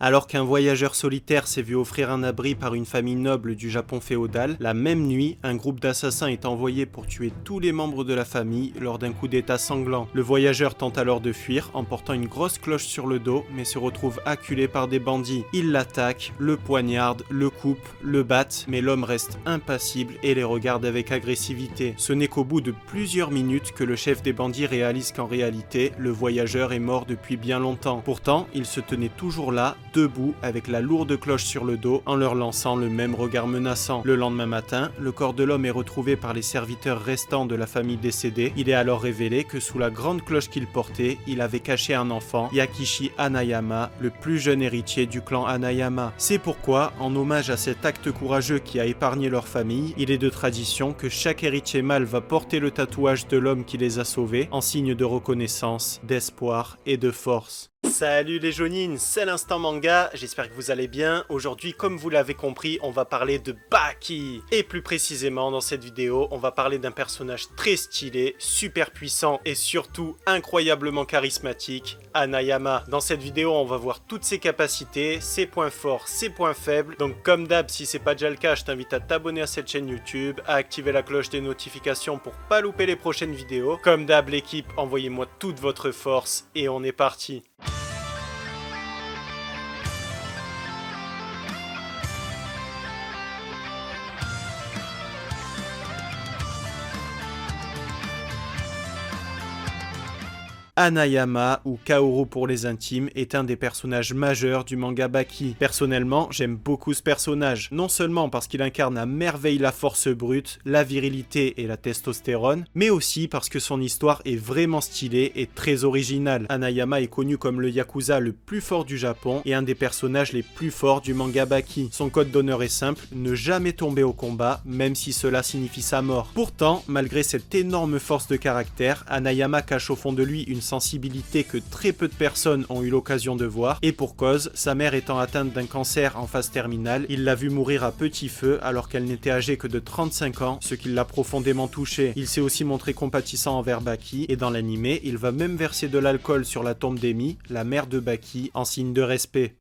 Alors qu'un voyageur solitaire s'est vu offrir un abri par une famille noble du Japon féodal, la même nuit, un groupe d'assassins est envoyé pour tuer tous les membres de la famille lors d'un coup d'état sanglant. Le voyageur tente alors de fuir en portant une grosse cloche sur le dos, mais se retrouve acculé par des bandits. Ils l'attaquent, le poignardent, le coupent, le battent, mais l'homme reste impassible et les regarde avec agressivité. Ce n'est qu'au bout de plusieurs minutes que le chef des bandits réalise qu'en réalité, le voyageur est mort depuis bien longtemps. Pourtant, il se tenait toujours là, debout, avec la lourde cloche sur le dos, en leur lançant le même regard menaçant. Le lendemain matin, le corps de l'homme est retrouvé par les serviteurs restants de la famille décédée. Il est alors révélé que sous la grande cloche qu'il portait, il avait caché un enfant, Yakishi Hanayama, le plus jeune héritier du clan Hanayama. C'est pourquoi, en hommage à cet acte courageux qui a épargné leur famille, il est de tradition que chaque héritier mâle va porter le tatouage de l'homme qui les a sauvés, en signe de reconnaissance, d'espoir et de force. Salut les Jonines, c'est l'Instant Manga, j'espère que vous allez bien. Aujourd'hui, comme vous l'avez compris, on va parler de Baki. Et plus précisément, dans cette vidéo, on va parler d'un personnage très stylé, super puissant et surtout incroyablement charismatique, Hanayama. Dans cette vidéo, on va voir toutes ses capacités, ses points forts, ses points faibles. Donc comme d'hab, si c'est pas déjà le cas, je t'invite à t'abonner à cette chaîne YouTube, à activer la cloche des notifications pour pas louper les prochaines vidéos. Comme d'hab, l'équipe, envoyez-moi toute votre force et on est parti. Hanayama, ou Kaoru pour les intimes, est un des personnages majeurs du manga Baki. Personnellement, j'aime beaucoup ce personnage, non seulement parce qu'il incarne à merveille la force brute, la virilité et la testostérone, mais aussi parce que son histoire est vraiment stylée et très originale. Hanayama est connu comme le Yakuza le plus fort du Japon et un des personnages les plus forts du manga Baki. Son code d'honneur est simple, ne jamais tomber au combat, même si cela signifie sa mort. Pourtant, malgré cette énorme force de caractère, Hanayama cache au fond de lui une sensibilité que très peu de personnes ont eu l'occasion de voir, et pour cause, sa mère étant atteinte d'un cancer en phase terminale, il l'a vue mourir à petit feu alors qu'elle n'était âgée que de 35 ans, ce qui l'a profondément touché. Il s'est aussi montré compatissant envers Baki, et dans l'animé, il va même verser de l'alcool sur la tombe d'Emi, la mère de Baki, en signe de respect.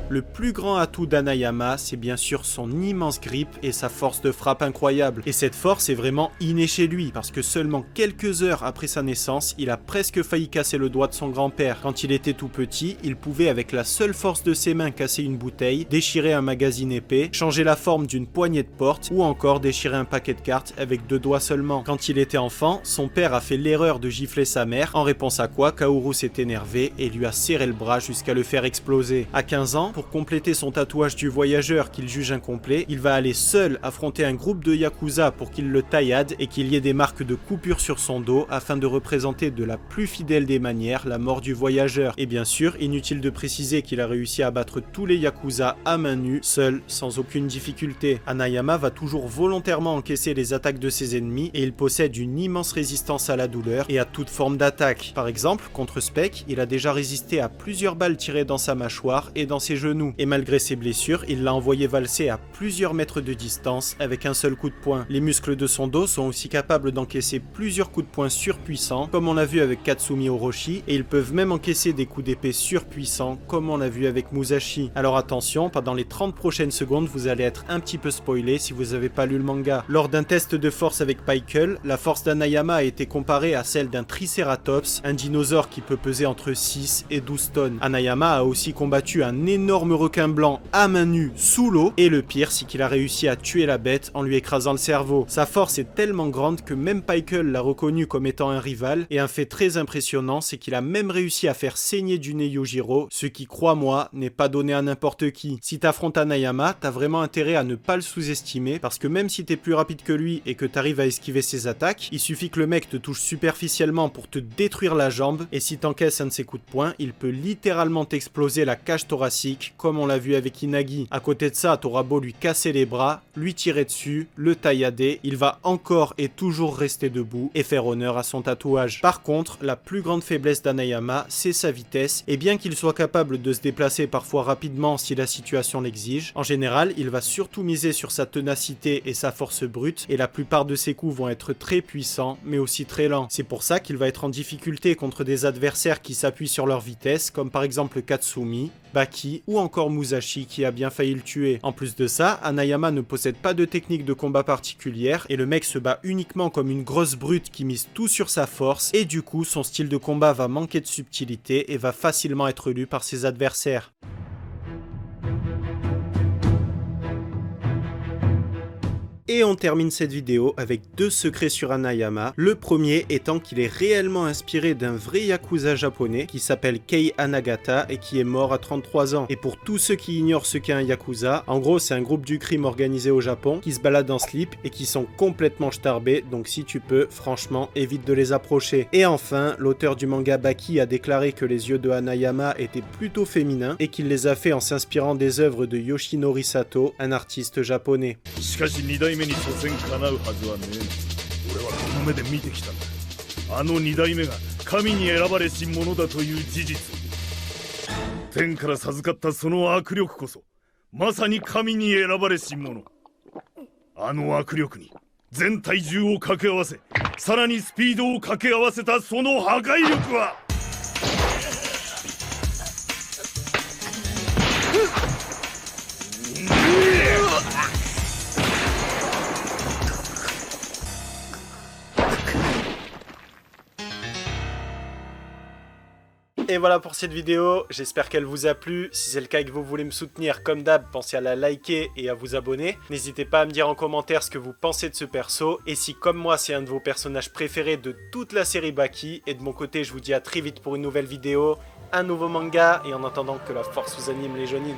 Le plus grand atout d'Hanayama, c'est bien sûr son immense grip et sa force de frappe incroyable. Et cette force est vraiment innée chez lui, parce que seulement quelques heures après sa naissance, il a presque failli casser le doigt de son grand-père. Quand il était tout petit, il pouvait avec la seule force de ses mains casser une bouteille, déchirer un magazine épais, changer la forme d'une poignée de porte, ou encore déchirer un paquet de cartes avec 2 doigts seulement. Quand il était enfant, son père a fait l'erreur de gifler sa mère, en réponse à quoi Kaoru s'est énervé et lui a serré le bras jusqu'à le faire exploser. À 15 ans, pour compléter son tatouage du voyageur qu'il juge incomplet, il va aller seul affronter un groupe de Yakuza pour qu'il le tailladent et qu'il y ait des marques de coupure sur son dos afin de représenter de la plus fidèle des manières la mort du voyageur. Et bien sûr, inutile de préciser qu'il a réussi à battre tous les Yakuza à main nue, seul, sans aucune difficulté. Hanayama va toujours volontairement encaisser les attaques de ses ennemis et il possède une immense résistance à la douleur et à toute forme d'attaque. Par exemple, contre Spec, il a déjà résisté à plusieurs balles tirées dans sa mâchoire et dans ses genoux. Et malgré ses blessures, il l'a envoyé valser à plusieurs mètres de distance avec un seul coup de poing. Les muscles de son dos sont aussi capables d'encaisser plusieurs coups de poing surpuissants, comme on l'a vu avec Katsumi Orochi, et ils peuvent même encaisser des coups d'épée surpuissants, comme on l'a vu avec Musashi. Alors attention, pendant les 30 prochaines secondes, vous allez être un petit peu spoilé si vous n'avez pas lu le manga. Lors d'un test de force avec Paikel, la force d'Hanayama a été comparée à celle d'un Triceratops, un dinosaure qui peut peser entre 6 et 12 tonnes. Hanayama a aussi combattu un énorme requin blanc à main nue sous l'eau, et le pire c'est qu'il a réussi à tuer la bête en lui écrasant le cerveau. Sa force est tellement grande que même Paikel l'a reconnu comme étant un rival, et un fait très impressionnant c'est qu'il a même réussi à faire saigner du nez Yujiro, ce qui, crois-moi, n'est pas donné à n'importe qui. Si t'affrontes Hanayama, t'as vraiment intérêt à ne pas le sous-estimer, parce que même si t'es plus rapide que lui et que t'arrives à esquiver ses attaques, il suffit que le mec te touche superficiellement pour te détruire la jambe, et si t'encaisses un de ses coups de poing, il peut littéralement t'exploser la cage thoracique attaque, comme on l'a vu avec Inagi. À côté de ça, t'auras beau lui casser les bras, lui tirer dessus, le taillader, il va encore et toujours rester debout et faire honneur à son tatouage. Par contre, la plus grande faiblesse d'Hanayama, c'est sa vitesse, et bien qu'il soit capable de se déplacer parfois rapidement si la situation l'exige, en général, il va surtout miser sur sa ténacité et sa force brute, et la plupart de ses coups vont être très puissants, mais aussi très lents. C'est pour ça qu'il va être en difficulté contre des adversaires qui s'appuient sur leur vitesse, comme par exemple Katsumi, Baki ou encore Musashi qui a bien failli le tuer. En plus de ça, Hanayama ne possède pas de technique de combat particulière et le mec se bat uniquement comme une grosse brute qui mise tout sur sa force et du coup son style de combat va manquer de subtilité et va facilement être lu par ses adversaires. Et on termine cette vidéo avec deux secrets sur Hanayama. Le premier étant qu'il est réellement inspiré d'un vrai yakuza japonais qui s'appelle Kei Hanagata et qui est mort à 33 ans. Et pour tous ceux qui ignorent ce qu'est un yakuza, en gros c'est un groupe du crime organisé au Japon qui se balade en slip et qui sont complètement starbés, donc si tu peux, franchement, évite de les approcher. Et enfin, l'auteur du manga Baki a déclaré que les yeux de Hanayama étaient plutôt féminins et qu'il les a fait en s'inspirant des œuvres de Yoshinori Sato, un artiste japonais. 2代目に所詮叶うはずはねえ。俺はこの目で見てきたんだ。あの2代目が神に選ばれし者だという事実。天から授かったその握力こそまさに神に選ばれし者。あの握力に全体重を掛け合わせ、さらにスピードを掛け合わせたその破壊力はEt voilà pour cette vidéo, j'espère qu'elle vous a plu. Si c'est le cas et que vous voulez me soutenir, comme d'hab, pensez à la liker et à vous abonner. N'hésitez pas à me dire en commentaire ce que vous pensez de ce perso. Et si comme moi c'est un de vos personnages préférés de toute la série Baki. Et de mon côté, je vous dis à très vite pour une nouvelle vidéo, un nouveau manga. Et en attendant que la force vous anime les Jonin.